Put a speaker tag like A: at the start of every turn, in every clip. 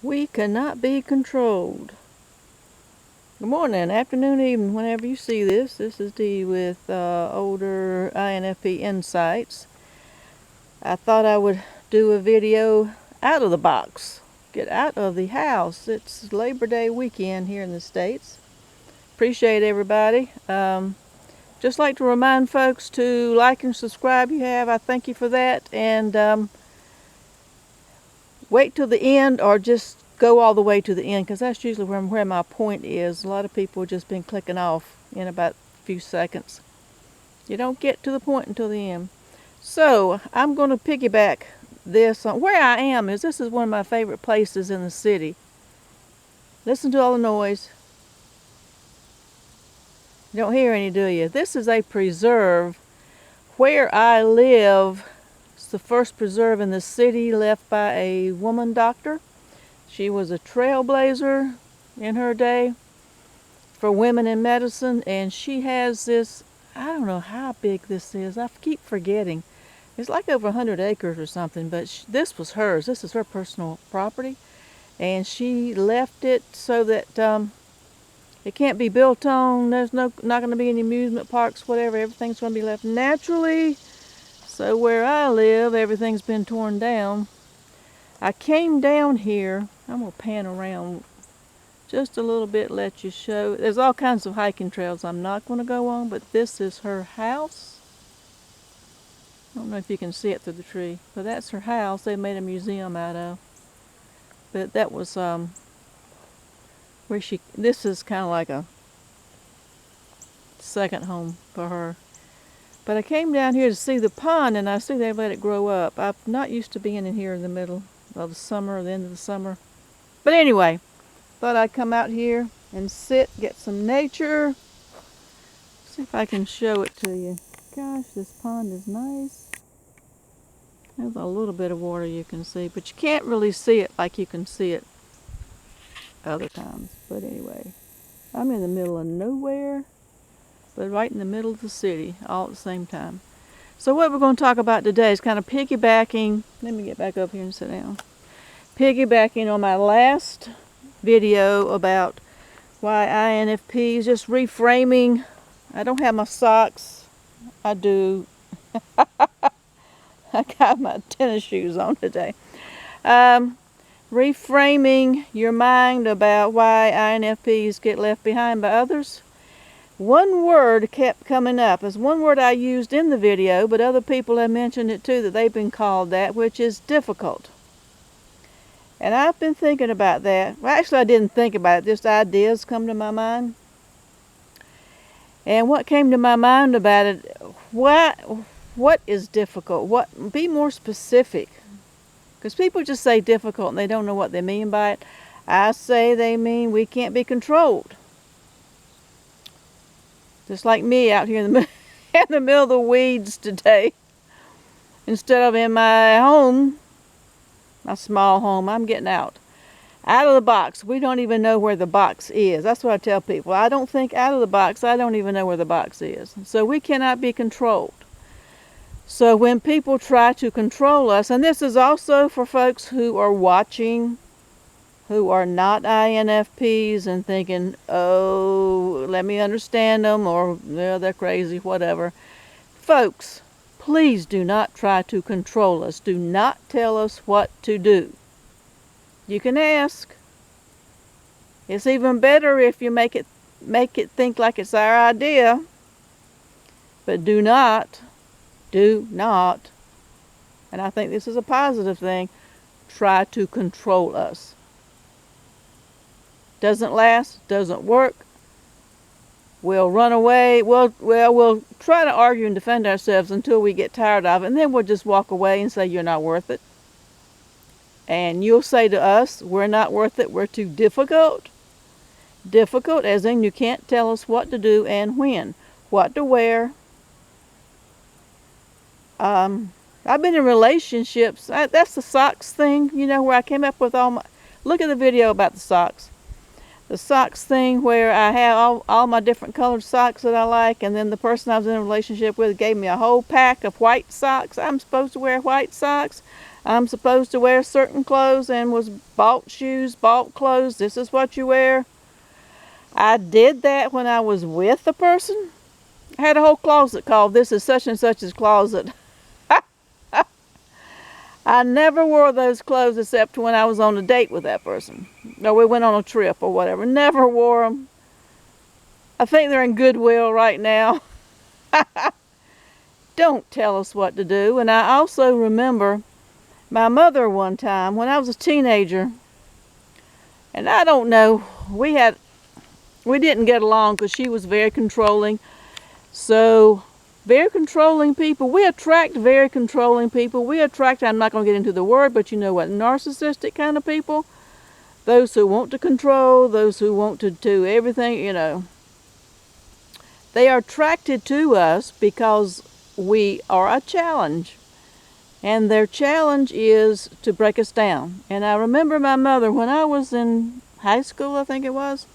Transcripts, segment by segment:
A: We cannot be controlled. Good morning, afternoon, evening, whenever you see this. This is Dee with older INFP insights. I thought I would do a video out of the box. Get out of the house. It's Labor Day weekend here in the States. Appreciate everybody. Just like to remind folks to like and subscribe. You have. I thank you for that. And wait till the end, or just go all the way to the end, because that's usually where my point is. A lot of people have just been clicking off in about a few seconds. You don't get to the point until the end. So I'm going to piggyback this on where I am. This is one of my favorite places in the city. Listen to all the noise. You don't hear any, do you? This is a preserve where I live. It's the first preserve in the city left by a woman doctor. She was a trailblazer in her day for women in medicine, and she has this, I don't know how big this is. I keep forgetting. It's like over 100 acres or something, but this was hers. This is her personal property, and she left it so that it can't be built on. There's not going to be any amusement parks, whatever. Everything's going to be left naturally. So where I live, everything's been torn down. I came down here. I'm going to pan around just a little bit, let you show. There's all kinds of hiking trails I'm not going to go on, but this is her house. I don't know if you can see it through the tree, but that's her house. They made a museum out of. But that was where this is kind of like a second home for her. But I came down here to see the pond, and I see they let it grow up. I'm not used to being in here in the middle of the summer, or the end of the summer. But anyway, thought I'd come out here and sit, get some nature. See if I can show it to you. Gosh, this pond is nice. There's a little bit of water you can see, but you can't really see it like you can see it other times. But anyway, I'm in the middle of nowhere, but right in the middle of the city, all at the same time. So what we're going to talk about today is kind of piggybacking. Let me get back up here and sit down. Piggybacking on my last video about why INFPs, just reframing. I don't have my socks. I do. I got my tennis shoes on today. Reframing your mind about why INFPs get left behind by others. One word kept coming up. It's one word I used in the video, but other people have mentioned it too, that they've been called that, which is difficult. And I've been thinking about that. Well, actually, I didn't think about it. Just ideas come to my mind. And what came to my mind about it, what is difficult? Be more specific. Because people just say difficult and they don't know what they mean by it. I say they mean we can't be controlled. Just like me out here in the middle of the weeds today. Instead of in my home, my small home, I'm getting out of the box. We don't even know where the box is. That's what I tell people. I don't think out of the box. I don't even know where the box is. So we cannot be controlled. So when people try to control us, and this is also for folks who are watching, who are not INFPs and thinking, oh, let me understand them, or they're crazy, whatever. Folks, please do not try to control us. Do not tell us what to do. You can ask. It's even better if you make it think like it's our idea. But do not, and I think this is a positive thing, try to control us. Doesn't last, doesn't work. We'll run away. We'll try to argue and defend ourselves until we get tired of it, and then we'll just walk away and say, you're not worth it. And you'll say to us, we're not worth it, we're too difficult. Difficult as in you can't tell us what to do and when. What to wear. I've been in relationships. That's the socks thing, where I came up with look at the video about the socks. The socks thing where I have all my different colored socks that I like, and then the person I was in a relationship with gave me a whole pack of white socks. I'm supposed to wear white socks. I'm supposed to wear certain clothes and was bought shoes, bought clothes. This is what you wear. I did that when I was with a person. I had a whole closet called "This is such and such's closet." I never wore those clothes except when I was on a date with that person. Or we went on a trip or whatever. Never wore them. I think they're in Goodwill right now. Don't tell us what to do. And I also remember my mother one time when I was a teenager. And I don't know, we didn't get along because she was very controlling. So very controlling people, we attract very controlling people. We attract, I'm not going to get into the word, but you know what, narcissistic kind of people. Those who want to control, those who want to do everything, you know. They are attracted to us because we are a challenge. And their challenge is to break us down. And I remember my mother, when I was in high school, I think it was,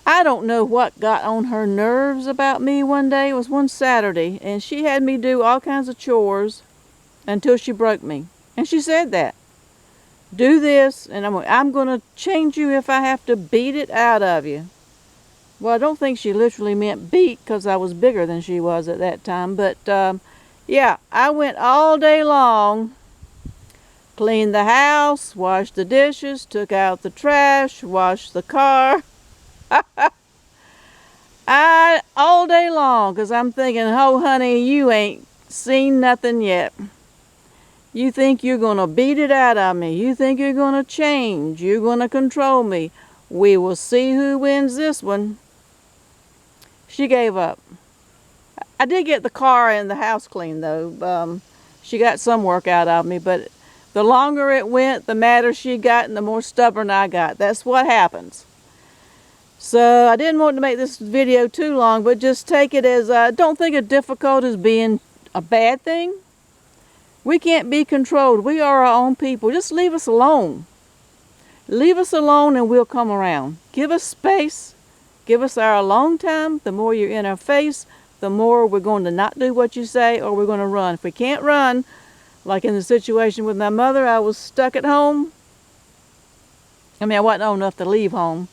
A: I don't know what got on her nerves about me one day. It was one Saturday, and she had me do all kinds of chores until she broke me. And she said that. Do this, and I'm going to change you if I have to beat it out of you. Well, I don't think she literally meant beat because I was bigger than she was at that time. But, yeah, I went all day long, cleaned the house, washed the dishes, took out the trash, washed the car. All day long, because I'm thinking, oh, honey, you ain't seen nothing yet. You think you're going to beat it out of me. You think you're going to change. You're going to control me. We will see who wins this one. She gave up. I did get the car and the house clean, though. She got some work out of me, but the longer it went, the madder she got and the more stubborn I got. That's what happens. So I didn't want to make this video too long, but just take it as, don't think of difficult as being a bad thing. We can't be controlled. We are our own people. Just leave us alone. Leave us alone and we'll come around. Give us space. Give us our alone time. The more you're in our face, the more we're going to not do what you say, or we're going to run. If we can't run, like in the situation with my mother, I was stuck at home. I mean, I wasn't old enough to leave home.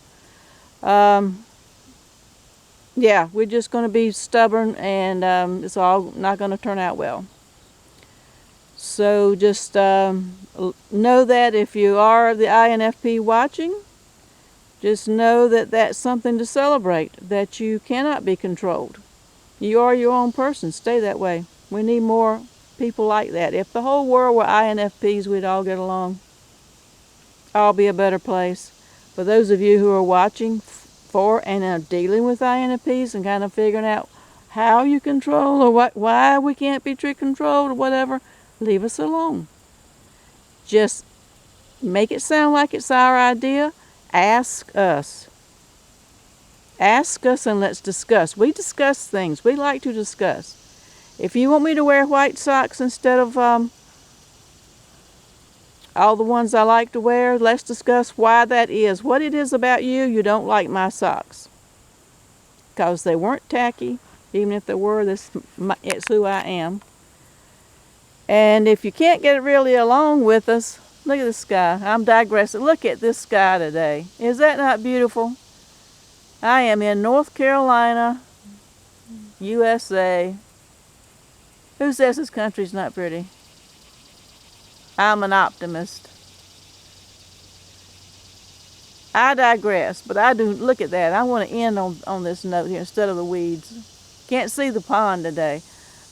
A: Yeah, we're just going to be stubborn, and it's all not going to turn out well. So just know that if you are the INFP watching, just know that that's something to celebrate, that you cannot be controlled. You are your own person. Stay that way. We need more people like that. If the whole world were INFPs, we'd all get along. All be a better place. For those of you who are watching for and are dealing with INFPs and kind of figuring out how you control or why we can't be controlled or whatever, leave us alone. Just make it sound like it's our idea. Ask us. Ask us and let's discuss. We discuss things. We like to discuss. If you want me to wear white socks instead of all the ones I like to wear, let's discuss why that is. What it is about you don't like my socks. Because they weren't tacky. Even if they were, it's who I am. And if you can't get really along with us, look at the sky. I'm digressing. Look at this sky today. Is that not beautiful? I am in North Carolina, USA. Who says this country's not pretty? I'm an optimist. I digress, but I do look at that. I want to end on this note here instead of the weeds. Can't see the pond today,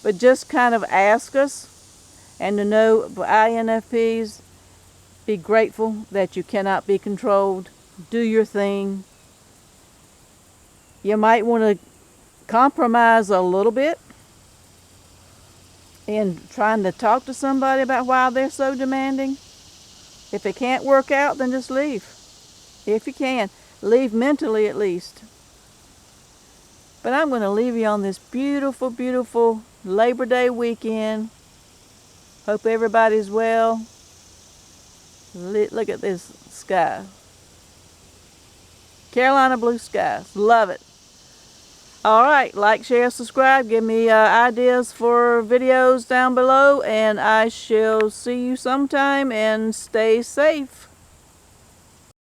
A: but just kind of ask us, and to know for INFPs, be grateful that you cannot be controlled. Do your thing. You might want to compromise a little bit in trying to talk to somebody about why they're so demanding. If it can't work out, then just leave. If you can, leave mentally at least. But I'm going to leave you on this beautiful, beautiful Labor Day weekend. Hope everybody's well. Look at this sky. Carolina blue skies. Love it. Alright, like, share, subscribe. Give me ideas for videos down below, and I shall see you sometime, and stay safe.